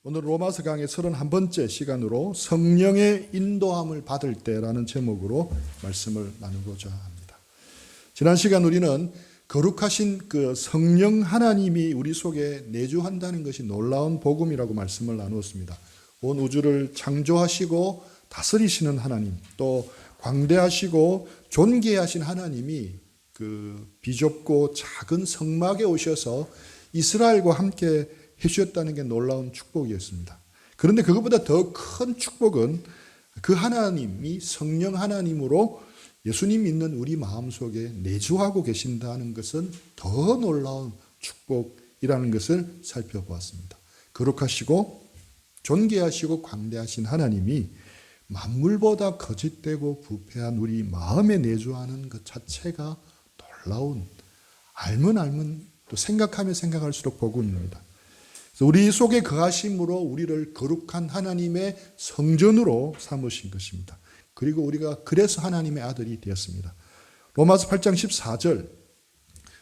오늘 로마서 강의 31번째 시간으로 성령의 인도함을 받을 때라는 제목으로 말씀을 나누고자 합니다. 지난 시간 우리는 거룩하신 그 성령 하나님이 우리 속에 내주한다는 것이 놀라운 복음이라고 말씀을 나누었습니다. 온 우주를 창조하시고 다스리시는 하나님, 또 광대하시고 존귀하신 하나님이 그 비좁고 작은 성막에 오셔서 이스라엘과 함께 해주셨다는 게 놀라운 축복이었습니다. 그런데 그것보다 더 큰 축복은 그 하나님이 성령 하나님으로 예수님 믿는 우리 마음속에 내주하고 계신다는 것은 더 놀라운 축복이라는 것을 살펴보았습니다. 거룩하시고 존귀하시고 광대하신 하나님이 만물보다 거짓되고 부패한 우리 마음에 내주하는 것 자체가 놀라운, 알면 또 생각하면 생각할수록 복음입니다. 우리 속에 거하심으로 우리를 거룩한 하나님의 성전으로 삼으신 것입니다. 그리고 우리가 그래서 하나님의 아들이 되었습니다. 로마서 8장 14절,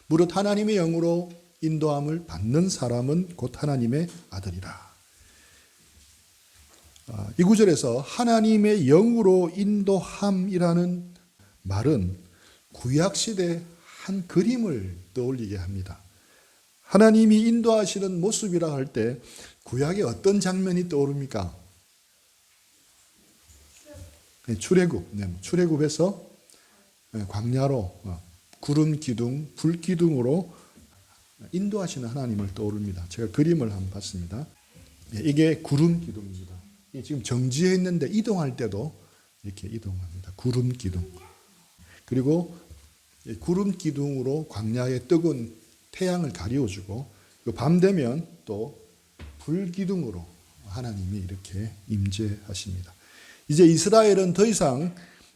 무릇 하나님의 영으로 인도함을 받는 사람은 곧 하나님의 아들이라. 이 구절에서 하나님의 영으로 인도함이라는 말은 구약시대 한 그림을 떠올리게 합니다. 하나님이 인도하시는 모습이라 할 때 구약의 어떤 장면이 떠오릅니까? 출애굽. 출애굽에서 광야로 구름 기둥, 불 기둥으로 인도하시는 하나님을 떠오릅니다. 제가 그림을 한번 봤습니다. 이게 구름 기둥입니다. 지금 정지해 있는데 이동할 때도 이렇게 이동합니다. 구름 기둥. 그리고 구름 기둥으로 광야의 뜨거운 태양을 가리워주고 밤 되면 또 불기둥으로 하나님이 이렇게 임재하십니다. 이제 이스라엘은 더 이상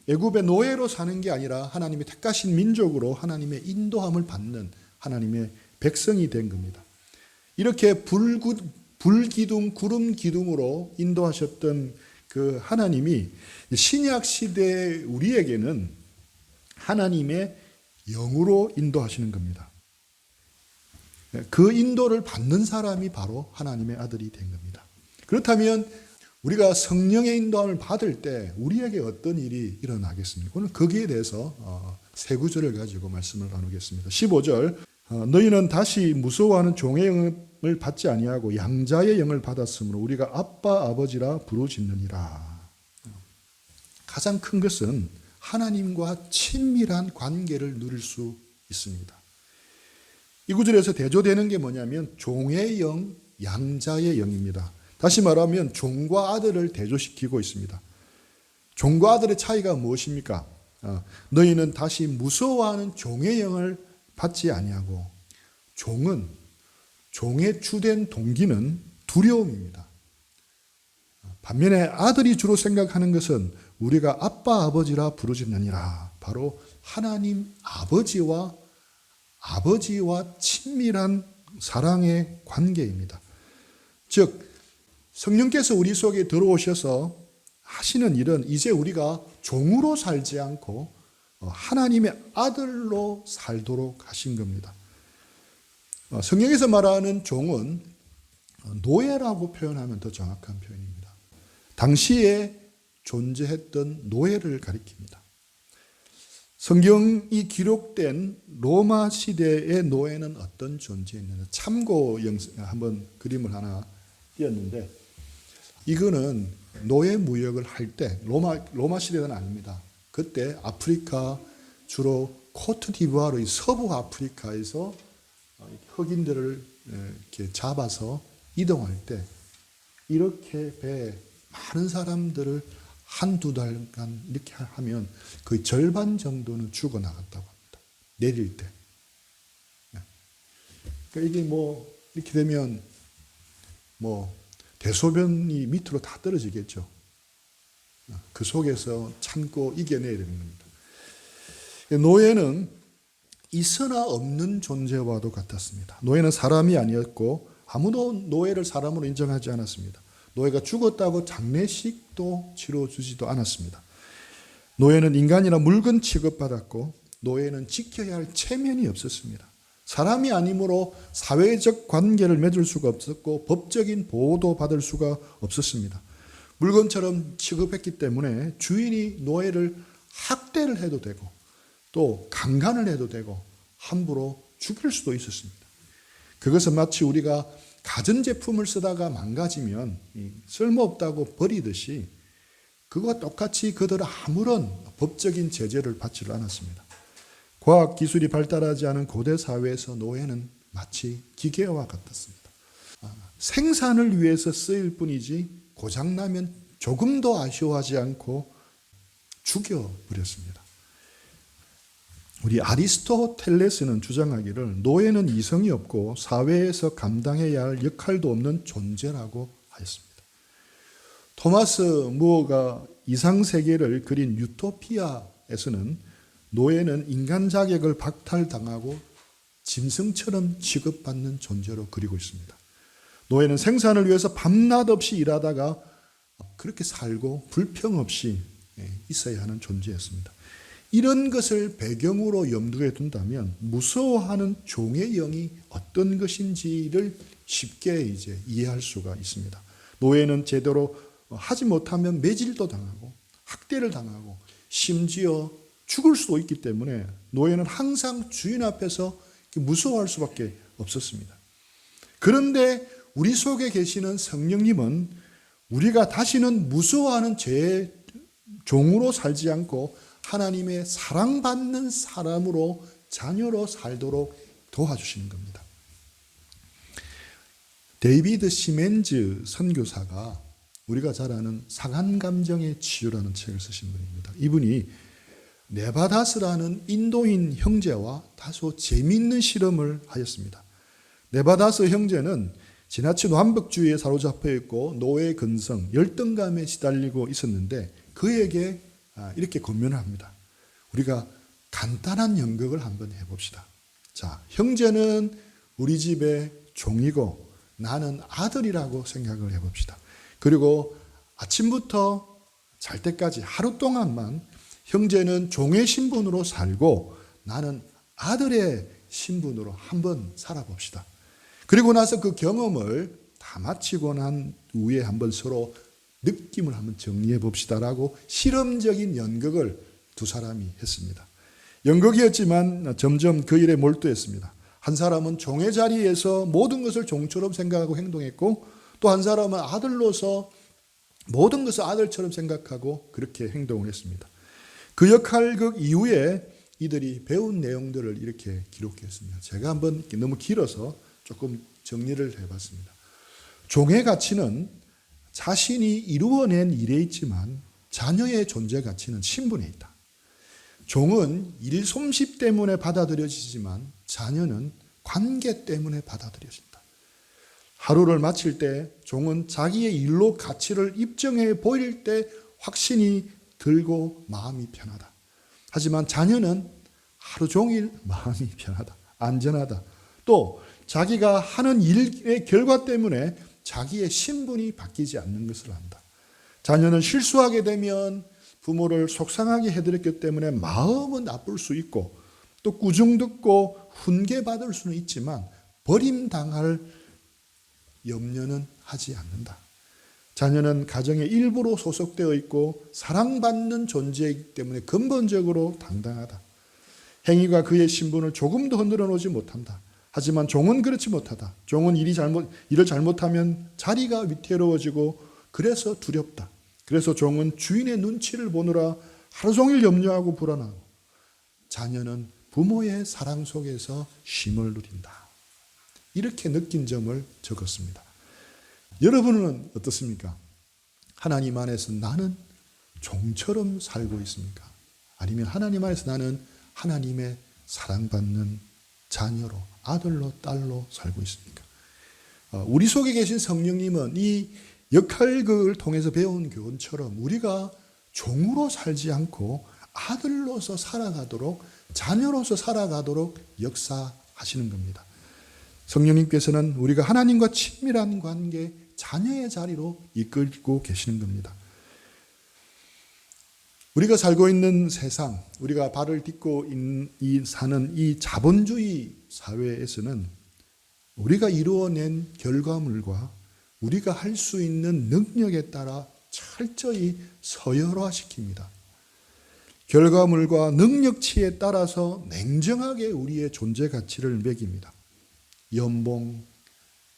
애굽의 노예로 사는 게 아니라 하나님의 택하신 민족으로 하나님의 인도함을 받는 하나님의 백성이 된 겁니다. 이렇게 불기둥, 구름 기둥으로 인도하셨던 그 하나님이 신약 시대 우리에게는 하나님의 영으로 인도하시는 겁니다. 그 인도를 받는 사람이 바로 하나님의 아들이 된 겁니다. 그렇다면 우리가 성령의 인도함을 받을 때 우리에게 어떤 일이 일어나겠습니까? 오늘 거기에 대해서 세 구절을 가지고 말씀을 나누겠습니다. 15절, 너희는 다시 무서워하는 종의 영을 받지 아니하고 양자의 영을 받았으므로 우리가 아빠 아버지라 부르짖느니라. 가장 큰 것은 하나님과 친밀한 관계를 누릴 수 있습니다. 이 구절에서 대조되는 게 뭐냐면 종의 영, 양자의 영입니다. 다시 말하면 종과 아들을 대조시키고 있습니다. 종과 아들의 차이가 무엇입니까? 너희는 다시 무서워하는 종의 영을 받지 아니하고, 종의 주된 동기는 두려움입니다. 반면에 아들이 주로 생각하는 것은 우리가 아빠 아버지라 부르짖느니라. 바로 하나님 아버지와 친밀한 사랑의 관계입니다. 즉 성령께서 우리 속에 들어오셔서 하시는 일은 이제 우리가 종으로 살지 않고 하나님의 아들로 살도록 하신 겁니다. 성경에서 말하는 종은 노예라고 표현하면 더 정확한 표현입니다. 당시에 존재했던 노예를 가리킵니다. 성경이 기록된 로마 시대의 노예는 어떤 존재였느냐. 참고 한번 그림을 하나 띄었는데, 이거는 노예 무역을 할 때 로마 시대는 아닙니다. 그때 아프리카, 주로 코트디부아르의 서부 아프리카에서 흑인들을 이렇게 잡아서 이동할 때 이렇게 배에 많은 사람들을 한두 달간 이렇게 하면 거의 절반 정도는 죽어나갔다고 합니다. 내릴 때. 그러니까 이게 이렇게 되면 대소변이 밑으로 다 떨어지겠죠. 그 속에서 참고 이겨내야 되는 겁니다. 노예는 있으나 없는 존재와도 같았습니다. 노예는 사람이 아니었고 아무도 노예를 사람으로 인정하지 않았습니다. 노예가 죽었다고 장례식도 치러주지도 않았습니다. 노예는 인간이나 물건 취급받았고 노예는 지켜야 할 체면이 없었습니다. 사람이 아니므로 사회적 관계를 맺을 수가 없었고 법적인 보호도 받을 수가 없었습니다. 물건처럼 취급했기 때문에 주인이 노예를 학대를 해도 되고 또 강간을 해도 되고 함부로 죽일 수도 있었습니다. 그것은 마치 우리가 가전제품을 쓰다가 망가지면 쓸모없다고 버리듯이 그와 똑같이 그들은 아무런 법적인 제재를 받지를 않았습니다. 과학기술이 발달하지 않은 고대 사회에서 노예는 마치 기계와 같았습니다. 생산을 위해서 쓰일 뿐이지 고장나면 조금도 아쉬워하지 않고 죽여버렸습니다. 우리 아리스토텔레스는 주장하기를 노예는 이성이 없고 사회에서 감당해야 할 역할도 없는 존재라고 하였습니다. 토마스 무어가 이상세계를 그린 유토피아에서는 노예는 인간 자격을 박탈당하고 짐승처럼 취급받는 존재로 그리고 있습니다. 노예는 생산을 위해서 밤낮 없이 일하다가 그렇게 살고 불평 없이 있어야 하는 존재였습니다. 이런 것을 배경으로 염두에 둔다면 무서워하는 종의 영이 어떤 것인지를 쉽게 이해할 수가 있습니다. 노예는 제대로 하지 못하면 매질도 당하고 학대를 당하고 심지어 죽을 수도 있기 때문에 노예는 항상 주인 앞에서 무서워할 수밖에 없었습니다. 그런데 우리 속에 계시는 성령님은 우리가 다시는 무서워하는 죄의 종으로 살지 않고 하나님의 사랑받는 사람으로 자녀로 살도록 도와주시는 겁니다. 데이비드 시멘즈 선교사가 우리가 잘 아는 상한 감정의 치유라는 책을 쓰신 분입니다. 이분이 네바다스라는 인도인 형제와 다소 재미있는 실험을 하였습니다. 네바다스 형제는 지나친 완벽주의에 사로잡혀 있고 노예 근성, 열등감에 시달리고 있었는데 그에게 이렇게 권면을 합니다. 우리가 간단한 연극을 한번 해봅시다. 자, 형제는 우리 집의 종이고 나는 아들이라고 생각을 해봅시다. 그리고 아침부터 잘 때까지 하루 동안만 형제는 종의 신분으로 살고 나는 아들의 신분으로 한번 살아봅시다. 그리고 나서 그 경험을 다 마치고 난 후에 한번 서로 느낌을 한번 정리해 봅시다라고 실험적인 연극을 두 사람이 했습니다. 연극이었지만 점점 그 일에 몰두했습니다. 한 사람은 종의 자리에서 모든 것을 종처럼 생각하고 행동했고 또 한 사람은 아들로서 모든 것을 아들처럼 생각하고 그렇게 행동을 했습니다. 그 역할극 이후에 이들이 배운 내용들을 이렇게 기록했습니다. 제가 한번 너무 길어서 조금 정리를 해봤습니다. 종의 가치는 자신이 이루어낸 일에 있지만 자녀의 존재 가치는 신분에 있다. 종은 일 솜씨 때문에 받아들여지지만 자녀는 관계 때문에 받아들여진다. 하루를 마칠 때 종은 자기의 일로 가치를 입증해 보일 때 확신이 들고 마음이 편하다. 하지만 자녀는 하루 종일 마음이 편하다. 안전하다. 또 자기가 하는 일의 결과 때문에 자기의 신분이 바뀌지 않는 것을 안다. 자녀는 실수하게 되면 부모를 속상하게 해드렸기 때문에 마음은 나쁠 수 있고 또 꾸중 듣고 훈계받을 수는 있지만 버림당할 염려는 하지 않는다. 자녀는 가정의 일부로 소속되어 있고 사랑받는 존재이기 때문에 근본적으로 당당하다. 행위가 그의 신분을 조금도 흔들어 놓지 못한다. 하지만 종은 그렇지 못하다. 종은 일을 잘못하면 자리가 위태로워지고 그래서 두렵다. 그래서 종은 주인의 눈치를 보느라 하루 종일 염려하고 불안하고 자녀는 부모의 사랑 속에서 쉼을 누린다. 이렇게 느낀 점을 적었습니다. 여러분은 어떻습니까? 하나님 안에서 나는 종처럼 살고 있습니까? 아니면 하나님 안에서 나는 하나님의 사랑받는 자녀로, 아들로, 딸로 살고 있습니까? 우리 속에 계신 성령님은 이 역할극을 통해서 배운 교훈처럼 우리가 종으로 살지 않고 아들로서 살아가도록, 자녀로서 살아가도록 역사하시는 겁니다. 성령님께서는 우리가 하나님과 친밀한 관계, 자녀의 자리로 이끌고 계시는 겁니다. 우리가 살고 있는 세상, 우리가 발을 딛고 사는 이 자본주의 사회에서는 우리가 이루어낸 결과물과 우리가 할 수 있는 능력에 따라 철저히 서열화시킵니다. 결과물과 능력치에 따라서 냉정하게 우리의 존재 가치를 매깁니다. 연봉,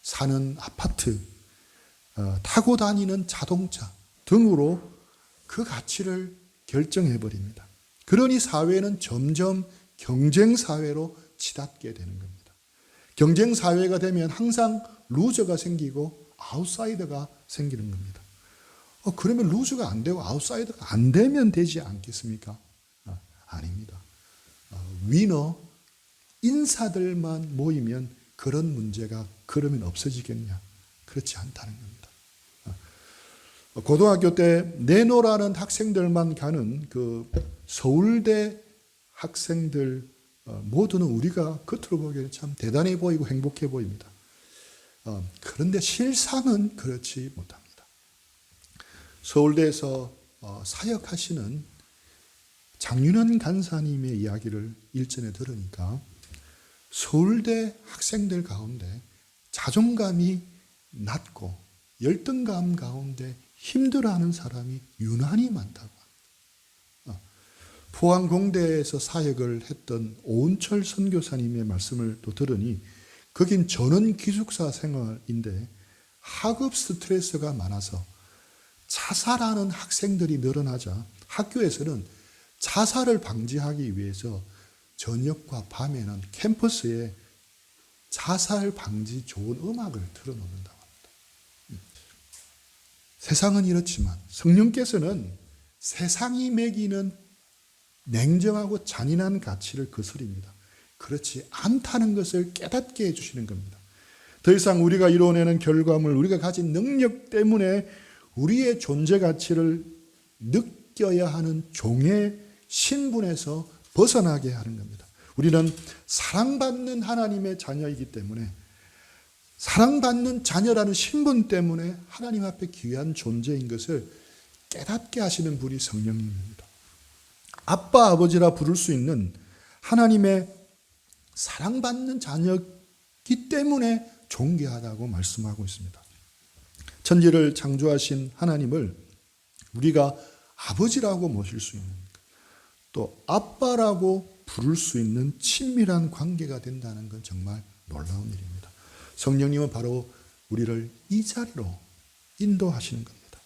사는 아파트, 타고 다니는 자동차 등으로 그 가치를 결정해버립니다. 그러니 사회는 점점 경쟁사회로 치닫게 되는 겁니다. 경쟁사회가 되면 항상 루저가 생기고 아웃사이더가 생기는 겁니다. 그러면 루저가 안 되고 아웃사이더가 안 되면 되지 않겠습니까? 아닙니다. 위너, 인사들만 모이면 그런 문제가 그러면 없어지겠냐? 그렇지 않다는 겁니다. 고등학교 때 내노라는 학생들만 가는 그 서울대 학생들 모두는 우리가 겉으로 보기에는 참 대단해 보이고 행복해 보입니다. 그런데 실상은 그렇지 못합니다. 서울대에서 사역하시는 장윤원 간사님의 이야기를 일전에 들으니까 서울대 학생들 가운데 자존감이 낮고 열등감 가운데 힘들어하는 사람이 유난히 많다고 합니다. 포항공대에서 사역을 했던 오은철 선교사님의 말씀을 또 들으니 거긴 전원 기숙사 생활인데 학업 스트레스가 많아서 자살하는 학생들이 늘어나자 학교에서는 자살을 방지하기 위해서 저녁과 밤에는 캠퍼스에 자살 방지 좋은 음악을 틀어놓는다고 합니다. 세상은 이렇지만 성령께서는 세상이 매기는 냉정하고 잔인한 가치를 거스립니다. 그렇지 않다는 것을 깨닫게 해주시는 겁니다. 더 이상 우리가 이뤄내는 결과물, 우리가 가진 능력 때문에 우리의 존재 가치를 느껴야 하는 종의 신분에서 벗어나게 하는 겁니다. 우리는 사랑받는 하나님의 자녀이기 때문에 사랑받는 자녀라는 신분 때문에 하나님 앞에 귀한 존재인 것을 깨닫게 하시는 분이 성령님입니다. 아빠, 아버지라 부를 수 있는 하나님의 사랑받는 자녀이기 때문에 존귀하다고 말씀하고 있습니다. 천지를 창조하신 하나님을 우리가 아버지라고 모실 수 있는, 또 아빠라고 부를 수 있는 친밀한 관계가 된다는 건 정말 놀라운 일입니다. 성령님은 바로 우리를 이 자리로 인도하시는 겁니다.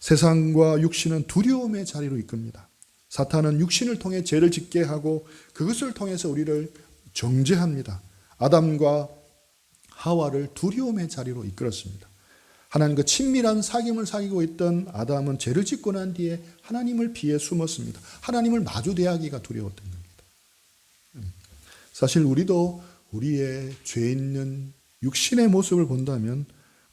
세상과 육신은 두려움의 자리로 이끕니다. 사탄은 육신을 통해 죄를 짓게 하고 그것을 통해서 우리를 정죄합니다. 아담과 하와를 두려움의 자리로 이끌었습니다. 하나님과 친밀한 사귐을 사귀고 있던 아담은 죄를 짓고 난 뒤에 하나님을 피해 숨었습니다. 하나님을 마주 대하기가 두려웠던 겁니다. 사실 우리도 우리의 죄 있는 육신의 모습을 본다면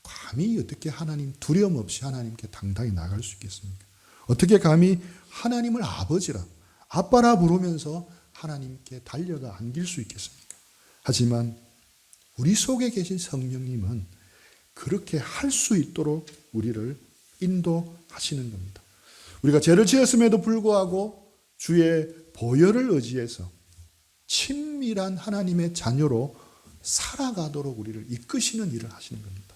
감히 어떻게 하나님 두려움 없이 하나님께 당당히 나갈 수 있겠습니까? 어떻게 감히 하나님을 아버지라, 아빠라 부르면서 하나님께 달려가 안길 수 있겠습니까? 하지만 우리 속에 계신 성령님은 그렇게 할 수 있도록 우리를 인도하시는 겁니다. 우리가 죄를 지었음에도 불구하고 주의 보혈을 의지해서 친밀한 하나님의 자녀로 살아가도록 우리를 이끄시는 일을 하시는 겁니다.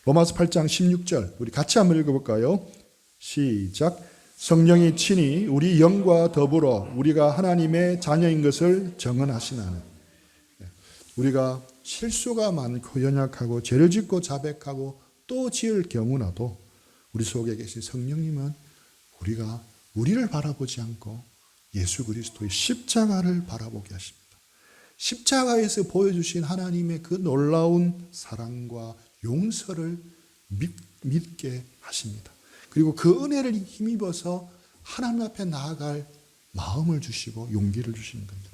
로마서 8장 16절 우리 같이 한번 읽어볼까요? 시작. 성령이 친히 우리 영과 더불어 우리가 하나님의 자녀인 것을 정언하시나니. 우리가 실수가 많고 연약하고 죄를 짓고 자백하고 또 지을 경우라도 우리 속에 계신 성령님은 우리가 우리를 바라보지 않고 예수 그리스도의 십자가를 바라보게 하십니다. 십자가에서 보여주신 하나님의 그 놀라운 사랑과 용서를 믿게 하십니다. 그리고 그 은혜를 힘입어서 하나님 앞에 나아갈 마음을 주시고 용기를 주시는 겁니다.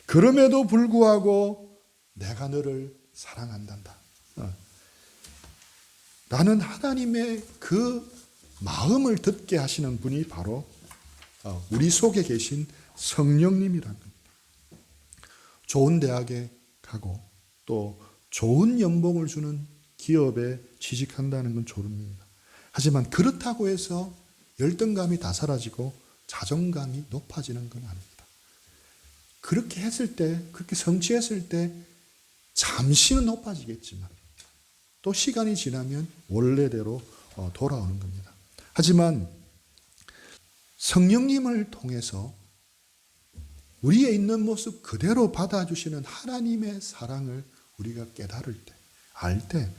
그럼에도 불구하고 내가 너를 사랑한단다. 나는 하나님의 그 마음을 듣게 하시는 분이 바로 우리 속에 계신 성령님이라는 겁니다. 좋은 대학에 가고 또 좋은 연봉을 주는 기업에 취직한다는 건 좋습니다. 하지만 그렇다고 해서 열등감이 다 사라지고 자존감이 높아지는 건 아닙니다. 그렇게 했을 때, 그렇게 성취했을 때 잠시는 높아지겠지만 또 시간이 지나면 원래대로 돌아오는 겁니다. 하지만 성령님을 통해서 우리의 있는 모습 그대로 받아주시는 하나님의 사랑을 우리가 깨달을 때, 알 때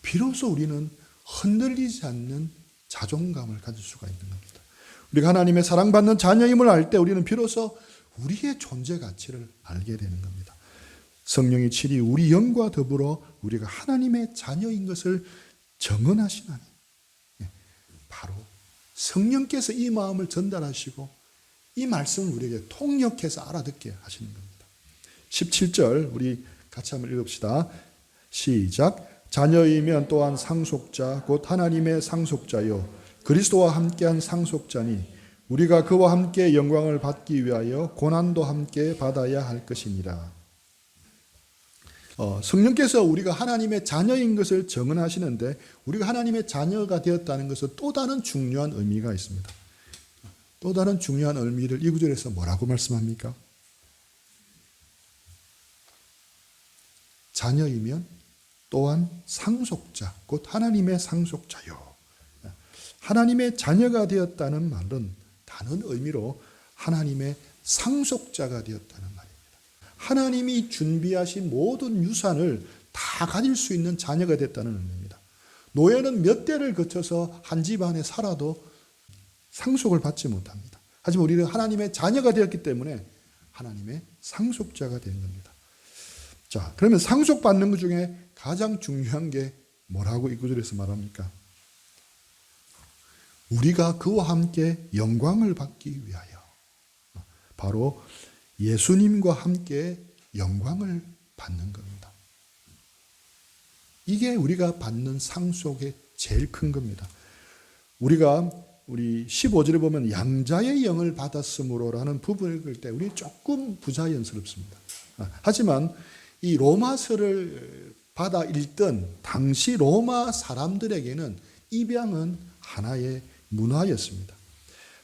비로소 우리는 흔들리지 않는 자존감을 가질 수가 있는 겁니다. 우리가 하나님의 사랑받는 자녀임을 알 때 우리는 비로소 우리의 존재 가치를 알게 되는 겁니다. 성령이 친히 우리 영과 더불어 우리가 하나님의 자녀인 것을 증언하시나니, 바로 성령께서 이 마음을 전달하시고 이 말씀을 우리에게 통역해서 알아듣게 하시는 겁니다. 17절 우리 같이 한번 읽읍시다. 시작. 자녀이면 또한 상속자 곧 하나님의 상속자요 그리스도와 함께한 상속자니 우리가 그와 함께 영광을 받기 위하여 고난도 함께 받아야 할 것이니라. 성령께서 우리가 하나님의 자녀인 것을 증언하시는데 우리가 하나님의 자녀가 되었다는 것은 또 다른 중요한 의미가 있습니다. 또 다른 중요한 의미를 이 구절에서 뭐라고 말씀합니까? 자녀이면 또한 상속자, 곧 하나님의 상속자요. 하나님의 자녀가 되었다는 말은 다른 의미로 하나님의 상속자가 되었다는 말입니다. 하나님이 준비하신 모든 유산을 다 가질 수 있는 자녀가 됐다는 의미입니다. 노예는 몇 대를 거쳐서 한 집안에 살아도 상속을 받지 못합니다. 하지만 우리는 하나님의 자녀가 되었기 때문에 하나님의 상속자가 된 겁니다. 자, 그러면 상속받는 것 중에 가장 중요한 게 뭐라고 이 구절에서 말합니까? 우리가 그와 함께 영광을 받기 위하여, 바로 예수님과 함께 영광을 받는 겁니다. 이게 우리가 받는 상속의 제일 큰 겁니다. 우리 15절에 보면 양자의 영을 받았으므로라는 부분을 읽을 때 우리 조금 부자연스럽습니다. 하지만 이 로마서를 받아 읽던 당시 로마 사람들에게는 입양은 하나의 문화였습니다.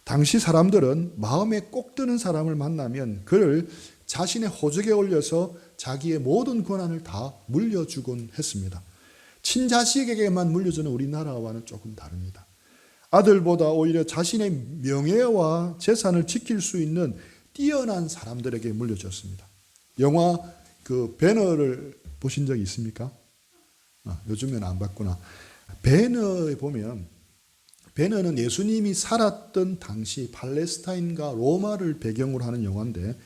당시 사람들은 마음에 꼭 드는 사람을 만나면 그를 자신의 호적에 올려서 자기의 모든 권한을 다 물려주곤 했습니다. 친자식에게만 물려주는 우리나라와는 조금 다릅니다. 아들보다 오히려 자신의 명예와 재산을 지킬 수 있는 뛰어난 사람들에게 물려줬습니다. 영화 배너를 보신 적이 있습니까? 요즘에는 안 봤구나. 배너에 보면 배너는 예수님이 살았던 당시 팔레스타인과 로마를 배경으로 하는 영화인데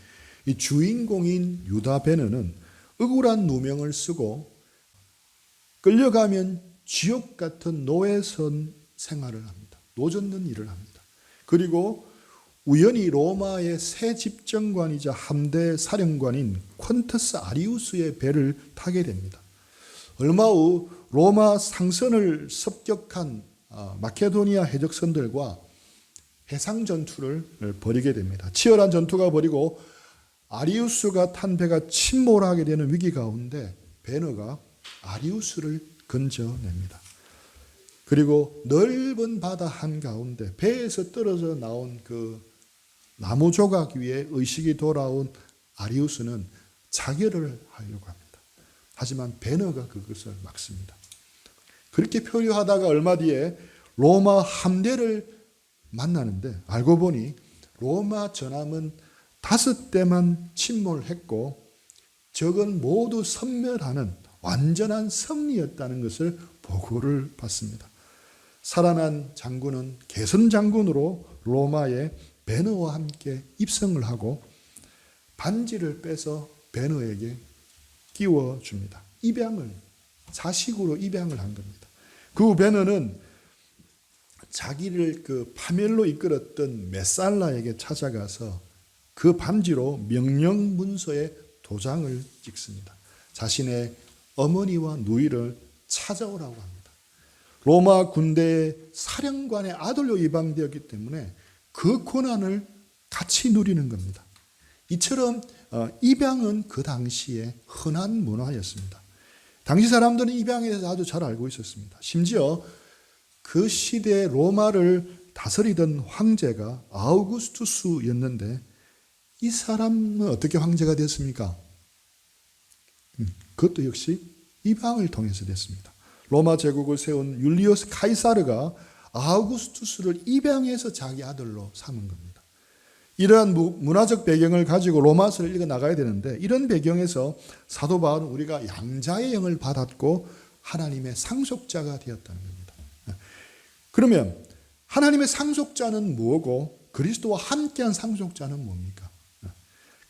이 주인공인 유다 배너는 억울한 누명을 쓰고 끌려가면 지옥 같은 노예선 생활을 합니다. 노젓는 일을 합니다. 그리고 우연히 로마의 새 집정관이자 함대 사령관인 퀀터스 아리우스의 배를 타게 됩니다. 얼마 후 로마 상선을 습격한 마케도니아 해적선들과 해상 전투를 벌이게 됩니다. 치열한 전투가 벌이고 아리우스가 탄 배가 침몰하게 되는 위기 가운데 배너가 아리우스를 건져냅니다. 그리고 넓은 바다 한가운데 배에서 떨어져 나온 그 나무 조각 위에 의식이 돌아온 아리우스는 자결을 하려고 합니다. 하지만 배너가 그것을 막습니다. 그렇게 표류하다가 얼마 뒤에 로마 함대를 만나는데 알고 보니 로마 전함은 5대만 침몰했고 적은 모두 섬멸하는 완전한 승리였다는 것을 보고를 받습니다. 살아난 장군은 개선 장군으로 로마의 배너와 함께 입성을 하고 반지를 빼서 배너에게 끼워줍니다. 입양을, 자식으로 입양을 한 겁니다. 그 후 배너는 자기를 파멸로 이끌었던 메살라에게 찾아가서 그 반지로 명령 문서에 도장을 찍습니다. 자신의 어머니와 누이를 찾아오라고 합니다. 로마 군대의 사령관의 아들로 입양되었기 때문에 그 고난을 같이 누리는 겁니다. 이처럼 입양은 그 당시에 흔한 문화였습니다. 당시 사람들은 입양에 대해서 아주 잘 알고 있었습니다. 심지어 그 시대에 로마를 다스리던 황제가 아우구스투스였는데 이 사람은 어떻게 황제가 됐습니까? 그것도 역시 이방을 통해서 됐습니다. 로마 제국을 세운 율리우스 카이사르가 아우구스투스를 입양해서 자기 아들로 삼은 겁니다. 이러한 문화적 배경을 가지고 로마서를 읽어 나가야 되는데, 이런 배경에서 사도 바울은 우리가 양자의 영을 받았고 하나님의 상속자가 되었다는 겁니다. 그러면 하나님의 상속자는 뭐고 그리스도와 함께한 상속자는 뭡니까?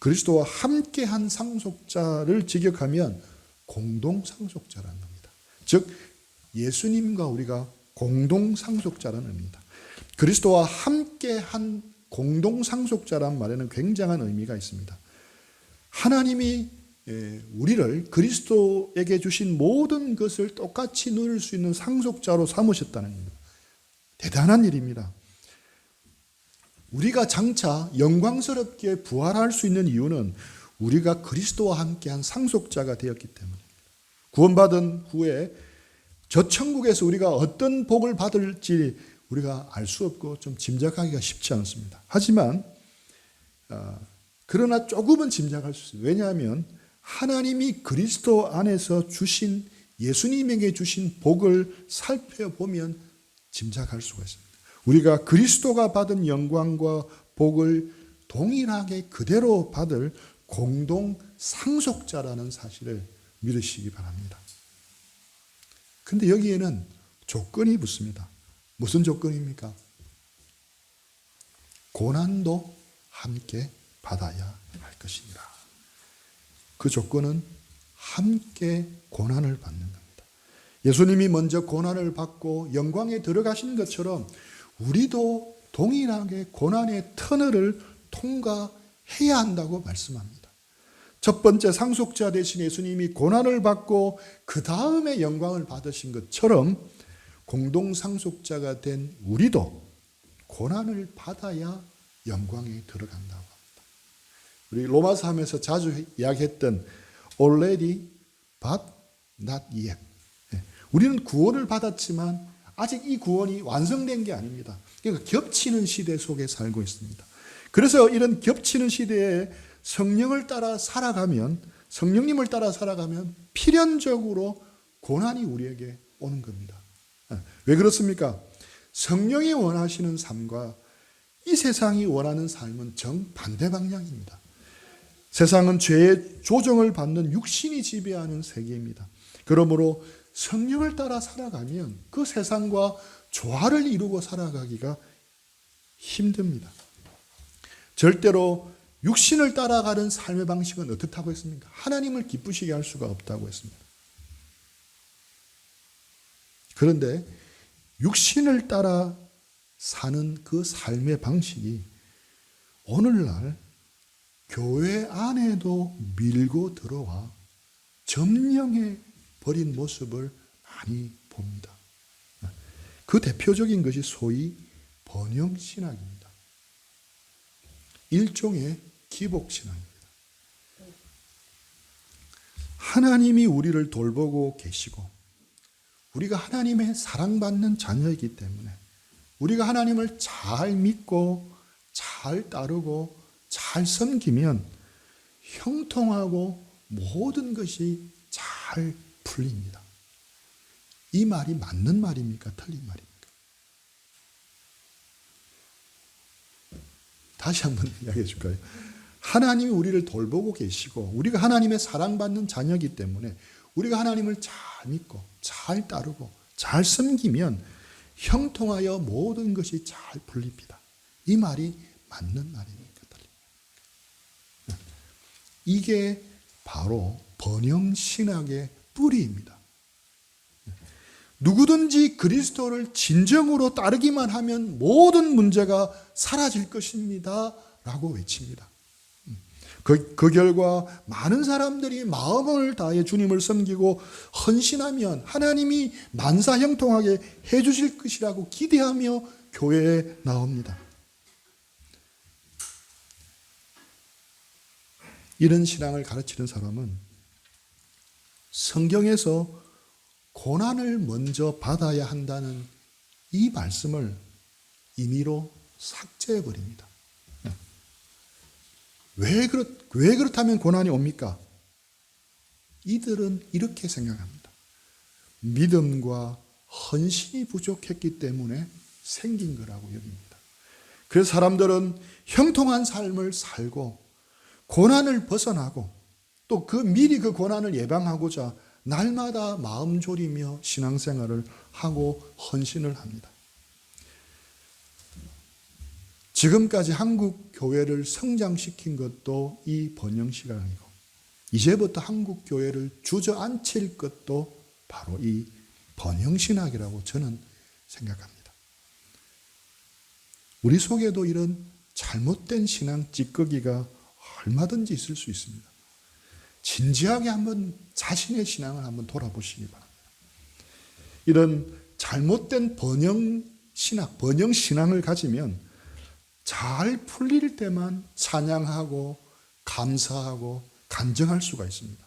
그리스도와 함께한 상속자를 직역하면 공동 상속자라는 겁니다. 즉 예수님과 우리가 공동 상속자라는 의미입니다. 그리스도와 함께한 공동 상속자란 말에는 굉장한 의미가 있습니다. 하나님이 우리를 그리스도에게 주신 모든 것을 똑같이 누릴 수 있는 상속자로 삼으셨다는 겁니다. 대단한 일입니다. 우리가 장차 영광스럽게 부활할 수 있는 이유는 우리가 그리스도와 함께한 상속자가 되었기 때문입니다. 구원받은 후에 저 천국에서 우리가 어떤 복을 받을지 우리가 알 수 없고 좀 짐작하기가 쉽지 않습니다. 하지만 그러나 조금은 짐작할 수 있어요. 왜냐하면 하나님이 그리스도 안에서 주신, 예수님에게 주신 복을 살펴보면 짐작할 수가 있습니다. 우리가 그리스도가 받은 영광과 복을 동일하게 그대로 받을 공동 상속자라는 사실을 믿으시기 바랍니다. 근데 여기에는 조건이 붙습니다. 무슨 조건입니까? 고난도 함께 받아야 할 것이니라. 그 조건은 함께 고난을 받는 겁니다. 예수님이 먼저 고난을 받고 영광에 들어가신 것처럼 우리도 동일하게 고난의 터널을 통과해야 한다고 말씀합니다. 첫 번째 상속자 되신 예수님이 고난을 받고 그 다음에 영광을 받으신 것처럼 공동 상속자가 된 우리도 고난을 받아야 영광에 들어간다고 합니다. 우리 로마서 하면서 자주 이야기했던 already but not yet. 우리는 구원을 받았지만 아직 이 구원이 완성된 게 아닙니다. 그러니까 겹치는 시대 속에 살고 있습니다. 그래서 이런 겹치는 시대에 성령을 따라 살아가면, 성령님을 따라 살아가면 필연적으로 고난이 우리에게 오는 겁니다. 왜 그렇습니까? 성령이 원하시는 삶과 이 세상이 원하는 삶은 정반대 방향입니다. 세상은 죄의 조정을 받는 육신이 지배하는 세계입니다. 그러므로 성령을 따라 살아가면 그 세상과 조화를 이루고 살아가기가 힘듭니다. 절대로 육신을 따라가는 삶의 방식은 어떻다고 했습니까? 하나님을 기쁘시게 할 수가 없다고 했습니다. 그런데 육신을 따라 사는 그 삶의 방식이 오늘날 교회 안에도 밀고 들어와 점령해 버린 모습을 많이 봅니다. 그 대표적인 것이 소위 번영신학입니다. 일종의 기복신학입니다. 하나님이 우리를 돌보고 계시고 우리가 하나님의 사랑받는 자녀이기 때문에 우리가 하나님을 잘 믿고 잘 따르고 잘 섬기면 형통하고 모든 것이 잘 풀립니다. 이 말이 맞는 말입니까? 틀린 말입니까? 다시 한번 이야기해 줄까요? 하나님이 우리를 돌보고 계시고 우리가 하나님의 사랑받는 자녀이기 때문에 우리가 하나님을 잘 믿고 잘 따르고 잘 섬기면 형통하여 모든 것이 잘 풀립니다. 이 말이 맞는 말입니까? 틀린 말입니까? 이게 바로 번영신학의 뿌리입니다. 누구든지 그리스도를 진정으로 따르기만 하면 모든 문제가 사라질 것입니다 라고 외칩니다. 그 결과 많은 사람들이 마음을 다해 주님을 섬기고 헌신하면 하나님이 만사형통하게 해주실 것이라고 기대하며 교회에 나옵니다. 이런 신앙을 가르치는 사람은 성경에서 고난을 먼저 받아야 한다는 이 말씀을 임의로 삭제해 버립니다. 왜 그렇다면 고난이 옵니까? 이들은 이렇게 생각합니다. 믿음과 헌신이 부족했기 때문에 생긴 거라고 여깁니다. 그래서 사람들은 형통한 삶을 살고 고난을 벗어나고 또 미리 그 고난을 예방하고자 날마다 마음 졸이며 신앙생활을 하고 헌신을 합니다. 지금까지 한국 교회를 성장시킨 것도 이 번영 신앙이고 이제부터 한국 교회를 주저앉힐 것도 바로 이 번영 신학이라고 저는 생각합니다. 우리 속에도 이런 잘못된 신앙 찌꺼기가 얼마든지 있을 수 있습니다. 진지하게 한번 자신의 신앙을 한번 돌아보시기 바랍니다. 이런 잘못된 번영 신앙을 가지면 잘 풀릴 때만 찬양하고 감사하고 간증할 수가 있습니다.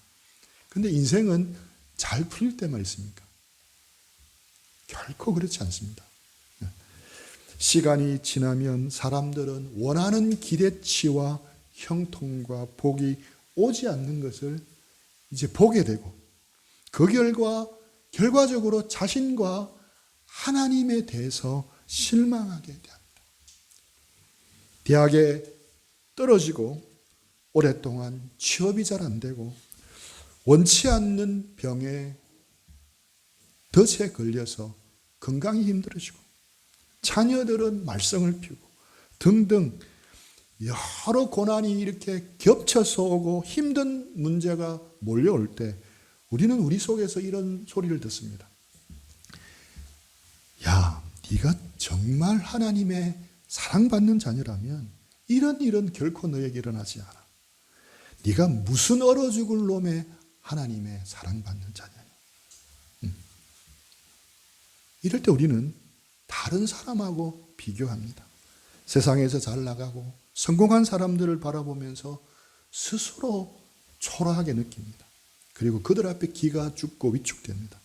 그런데 인생은 잘 풀릴 때만 있습니까? 결코 그렇지 않습니다. 시간이 지나면 사람들은 원하는 기대치와 형통과 복이 오지 않는 것을 이제 보게 되고 그 결과적으로 자신과 하나님에 대해서 실망하게 됩니다. 대학에 떨어지고 오랫동안 취업이 잘 안 되고 원치 않는 병에 덫에 걸려서 건강이 힘들어지고 자녀들은 말썽을 피우고 등등 여러 고난이 이렇게 겹쳐서 오고 힘든 문제가 몰려올 때 우리는 우리 속에서 이런 소리를 듣습니다. 야, 네가 정말 하나님의 사랑받는 자녀라면 이런 일은 결코 너에게 일어나지 않아. 네가 무슨 얼어 죽을 놈의 하나님의 사랑받는 자냐냐. 이럴 때 우리는 다른 사람하고 비교합니다. 세상에서 잘 나가고 성공한 사람들을 바라보면서 스스로 초라하게 느낍니다. 그리고 그들 앞에 기가 죽고 위축됩니다.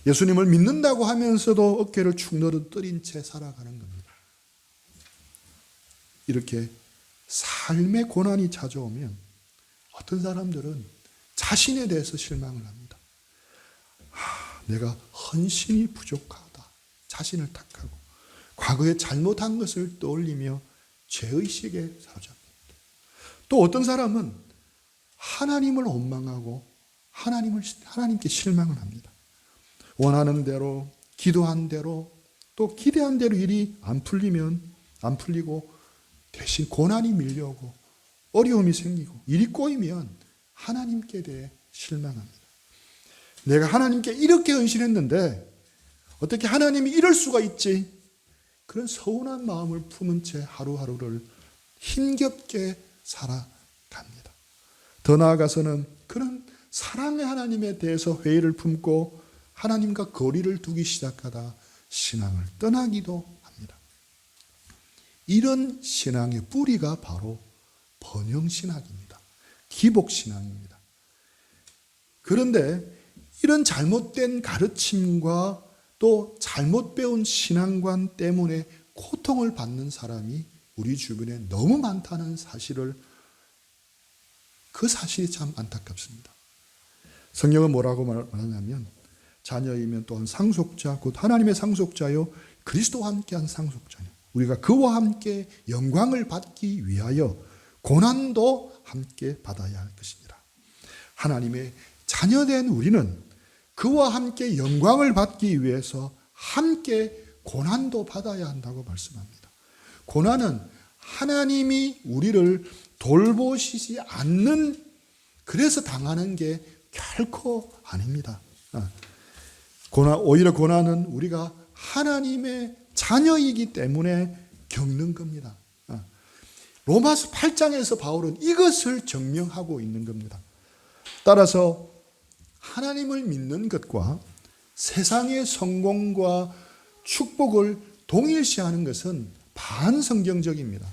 예수님을 믿는다고 하면서도 어깨를 축 늘어뜨린 채 살아가는 겁니다. 이렇게 삶의 고난이 찾아오면 어떤 사람들은 자신에 대해서 실망을 합니다. 내가 헌신이 부족하다. 자신을 탓하고 과거에 잘못한 것을 떠올리며 죄의식에 사로잡힙니다. 또 어떤 사람은 하나님을 원망하고 하나님께 실망을 합니다. 원하는 대로, 기도한 대로, 또 기대한 대로 일이 안 풀리고 대신 고난이 밀려오고 어려움이 생기고 일이 꼬이면 하나님께 대해 실망합니다. 내가 하나님께 이렇게 헌신했는데 어떻게 하나님이 이럴 수가 있지? 그런 서운한 마음을 품은 채 하루하루를 힘겹게 살아갑니다. 더 나아가서는 그런 사랑의 하나님에 대해서 회의를 품고 하나님과 거리를 두기 시작하다 신앙을 떠나기도 합니다. 이런 신앙의 뿌리가 바로 번영신학입니다. 기복신앙입니다. 그런데 이런 잘못된 가르침과 또 잘못 배운 신앙관 때문에 고통을 받는 사람이 우리 주변에 너무 많다는 사실이 참 안타깝습니다. 성경은 뭐라고 말하냐면 자녀이면 또한 상속자 곧 하나님의 상속자요 그리스도와 함께한 상속자요 우리가 그와 함께 영광을 받기 위하여 고난도 함께 받아야 할 것이니라. 하나님의 자녀된 우리는 그와 함께 영광을 받기 위해서 함께 고난도 받아야 한다고 말씀합니다. 고난은 하나님이 우리를 돌보시지 않는 그래서 당하는 게 결코 아닙니다. 오히려 고난은 우리가 하나님의 자녀이기 때문에 겪는 겁니다. 로마서 8장에서 바울은 이것을 증명하고 있는 겁니다. 따라서 하나님을 믿는 것과 세상의 성공과 축복을 동일시하는 것은 반성경적입니다.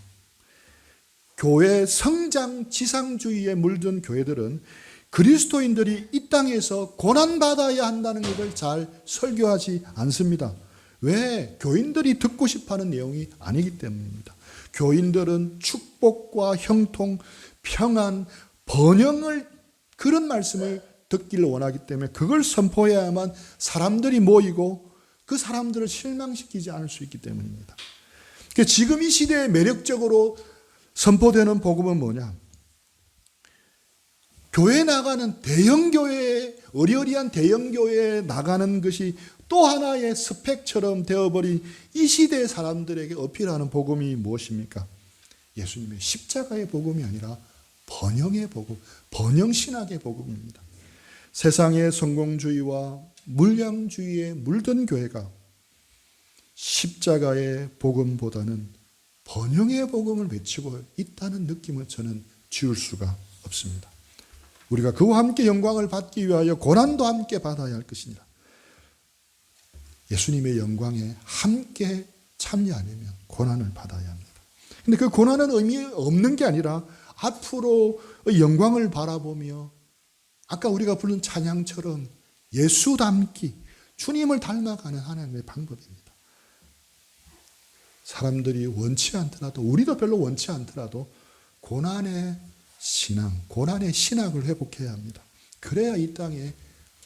교회 성장 지상주의에 물든 교회들은 그리스도인들이 이 땅에서 고난받아야 한다는 것을 잘 설교하지 않습니다. 왜? 교인들이 듣고 싶어하는 내용이 아니기 때문입니다. 교인들은 축복과 형통, 평안, 번영을 그런 말씀을 듣기를 원하기 때문에 그걸 선포해야만 사람들이 모이고 그 사람들을 실망시키지 않을 수 있기 때문입니다. 지금 이 시대에 매력적으로 선포되는 복음은 뭐냐? 교회 나가는 대형교회에, 어리어리한 대형교회에 나가는 것이 또 하나의 스펙처럼 되어버린 이 시대의 사람들에게 어필하는 복음이 무엇입니까? 예수님의 십자가의 복음이 아니라 번영의 복음, 번영신학의 복음입니다. 세상의 성공주의와 물량주의에 물든 교회가 십자가의 복음보다는 번영의 복음을 외치고 있다는 느낌을 저는 지울 수가 없습니다. 우리가 그와 함께 영광을 받기 위하여 고난도 함께 받아야 할 것이니라. 예수님의 영광에 함께 참여하려면 고난을 받아야 합니다. 근데 그 고난은 의미 없는 게 아니라 앞으로 영광을 바라보며 아까 우리가 부른 찬양처럼 예수 닮기, 주님을 닮아가는 하나님의 방법입니다. 사람들이 원치 않더라도, 우리도 별로 원치 않더라도 고난의 신앙, 고난의 신학을 회복해야 합니다. 그래야 이 땅에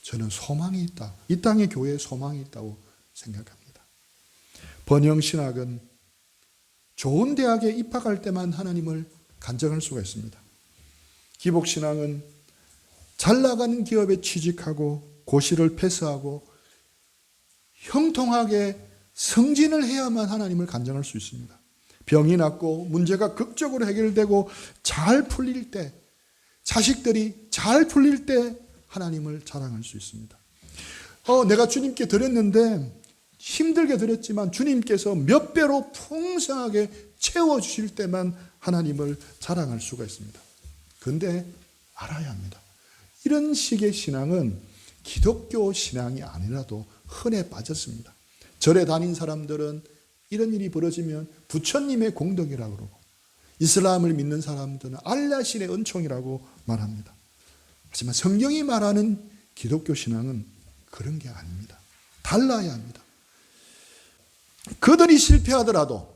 저는 소망이 있다. 이 땅에 교회에 소망이 있다고 생각합니다. 번영신학은 좋은 대학에 입학할 때만 하나님을 간증할 수가 있습니다. 기복신앙은 잘 나가는 기업에 취직하고 고시를 패스하고 형통하게 승진을 해야만 하나님을 간증할 수 있습니다. 병이 낫고 문제가 극적으로 해결되고 잘 풀릴 때, 자식들이 잘 풀릴 때 하나님을 자랑할 수 있습니다. 내가 주님께 드렸는데 힘들게 드렸지만 주님께서 몇 배로 풍성하게 채워주실 때만 하나님을 자랑할 수가 있습니다. 그런데 알아야 합니다. 이런 식의 신앙은 기독교 신앙이 아니라도 흔해 빠졌습니다. 절에 다닌 사람들은 이런 일이 벌어지면 부처님의 공덕이라고 그러고, 이슬람을 믿는 사람들은 알라신의 은총이라고 말합니다. 하지만 성경이 말하는 기독교 신앙은 그런 게 아닙니다. 달라야 합니다. 그들이 실패하더라도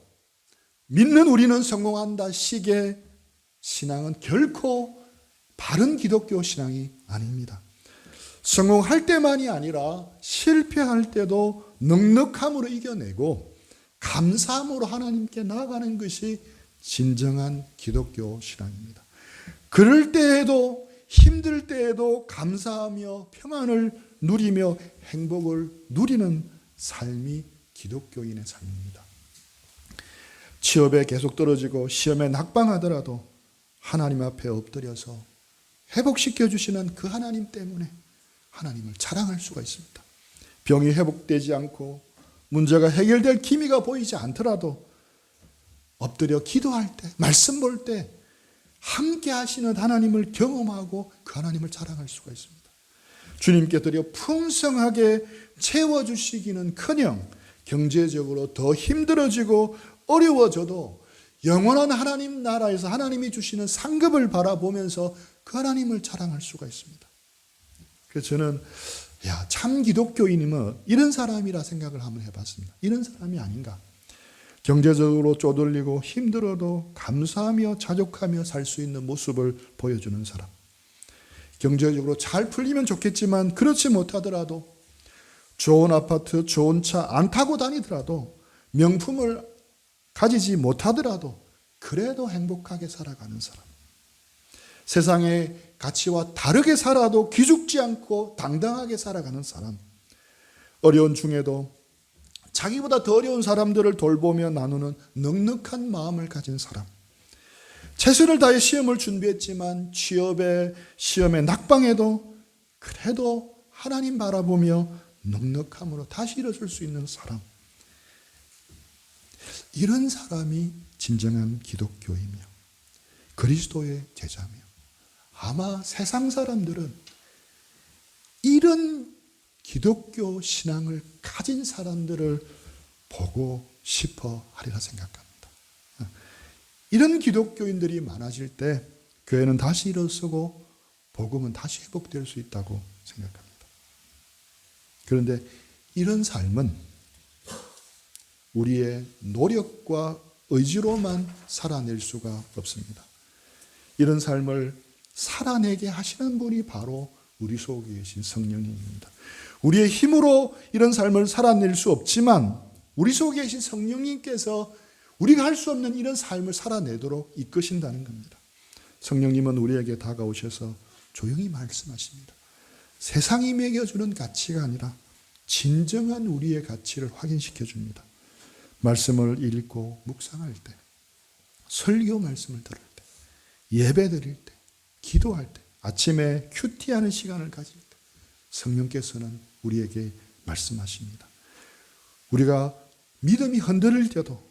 믿는 우리는 성공한다 식의 신앙은 결코 바른 기독교 신앙이 아닙니다. 성공할 때만이 아니라 실패할 때도 넉넉함으로 이겨내고 감사함으로 하나님께 나아가는 것이 진정한 기독교 신앙입니다. 그럴 때에도, 힘들 때에도 감사하며 평안을 누리며 행복을 누리는 삶이 기독교인의 삶입니다. 취업에 계속 떨어지고 시험에 낙방하더라도 하나님 앞에 엎드려서 회복시켜 주시는 그 하나님 때문에 하나님을 자랑할 수가 있습니다. 병이 회복되지 않고 문제가 해결될 기미가 보이지 않더라도 엎드려 기도할 때, 말씀 볼 때 함께 하시는 하나님을 경험하고 그 하나님을 자랑할 수가 있습니다. 주님께 드려 풍성하게 채워주시기는커녕 경제적으로 더 힘들어지고 어려워져도 영원한 하나님 나라에서 하나님이 주시는 상급을 바라보면서 그 하나님을 자랑할 수가 있습니다. 그래서 저는 참 기독교인이면 이런 사람이라 생각을 한번 해봤습니다. 이런 사람이 아닌가. 경제적으로 쪼들리고 힘들어도 감사하며 자족하며 살 수 있는 모습을 보여주는 사람. 경제적으로 잘 풀리면 좋겠지만 그렇지 못하더라도 좋은 아파트, 좋은 차 안 타고 다니더라도 명품을 가지지 못하더라도 그래도 행복하게 살아가는 사람. 세상의 가치와 다르게 살아도 기죽지 않고 당당하게 살아가는 사람. 어려운 중에도 자기보다 더 어려운 사람들을 돌보며 나누는 넉넉한 마음을 가진 사람. 최선을 다해 시험을 준비했지만 취업에, 시험에 낙방해도 그래도 하나님 바라보며 넉넉함으로 다시 일어설 수 있는 사람. 이런 사람이 진정한 기독교이며 그리스도의 제자며, 아마 세상 사람들은 이런 기독교 신앙을 가진 사람들을 보고 싶어 하리라 생각합니다. 이런 기독교인들이 많아질 때 교회는 다시 일어서고 복음은 다시 회복될 수 있다고 생각합니다. 그런데 이런 삶은 우리의 노력과 의지로만 살아낼 수가 없습니다. 이런 삶을 살아내게 하시는 분이 바로 우리 속에 계신 성령님입니다. 우리의 힘으로 이런 삶을 살아낼 수 없지만 우리 속에 계신 성령님께서 우리가 할 수 없는 이런 삶을 살아내도록 이끄신다는 겁니다. 성령님은 우리에게 다가오셔서 조용히 말씀하십니다. 세상이 매겨주는 가치가 아니라 진정한 우리의 가치를 확인시켜 줍니다. 말씀을 읽고 묵상할 때, 설교 말씀을 들을 때, 예배 드릴 때, 기도할 때, 아침에 큐티하는 시간을 가질 때 성령께서는 우리에게 말씀하십니다. 우리가 믿음이 흔들릴 때도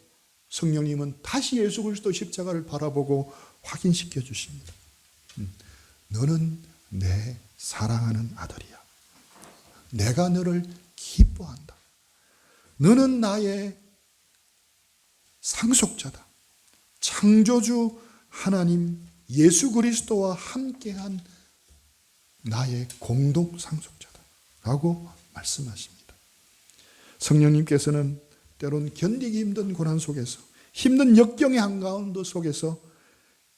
성령님은 다시 예수 그리스도 십자가를 바라보고 확인시켜 주십니다. 너는 내 사랑하는 아들이야. 내가 너를 기뻐한다. 너는 나의 상속자다. 창조주 하나님 예수 그리스도와 함께한 나의 공동 상속자다. 라고 말씀하십니다. 성령님께서는 때론 견디기 힘든 고난 속에서, 힘든 역경의 한가운데 속에서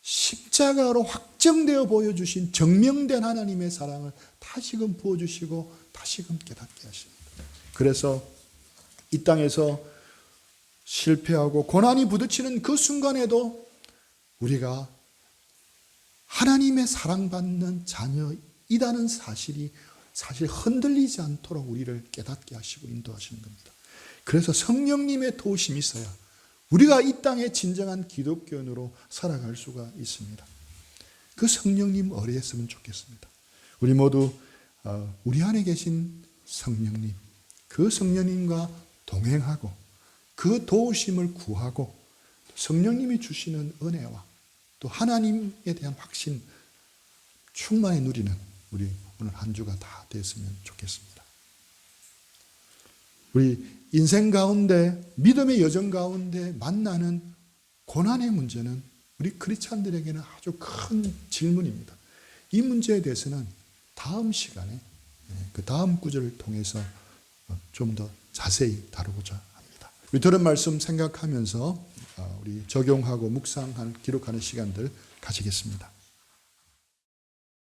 십자가로 확정되어 보여주신 정명된 하나님의 사랑을 다시금 부어주시고 다시금 깨닫게 하십니다. 그래서 이 땅에서 실패하고 고난이 부딪히는 그 순간에도 우리가 하나님의 사랑받는 자녀이라는 사실이 사실 흔들리지 않도록 우리를 깨닫게 하시고 인도하시는 겁니다. 그래서 성령님의 도우심이 있어야 우리가 이 땅에 진정한 기독교인으로 살아갈 수가 있습니다. 그 성령님 어뢰했으면 좋겠습니다. 우리 모두 우리 안에 계신 성령님, 그 성령님과 동행하고 그 도우심을 구하고 성령님이 주시는 은혜와 또 하나님에 대한 확신 충만히 누리는 우리 오늘 한 주가 다 됐으면 좋겠습니다. 우리 인생 가운데 믿음의 여정 가운데 만나는 고난의 문제는 우리 크리스찬들에게는 아주 큰 질문입니다. 이 문제에 대해서는 다음 시간에 그 다음 구절을 통해서 좀 더 자세히 다루고자 합니다. 우리 들은 말씀 생각하면서 우리 적용하고 묵상하는 기록하는 시간들 가지겠습니다.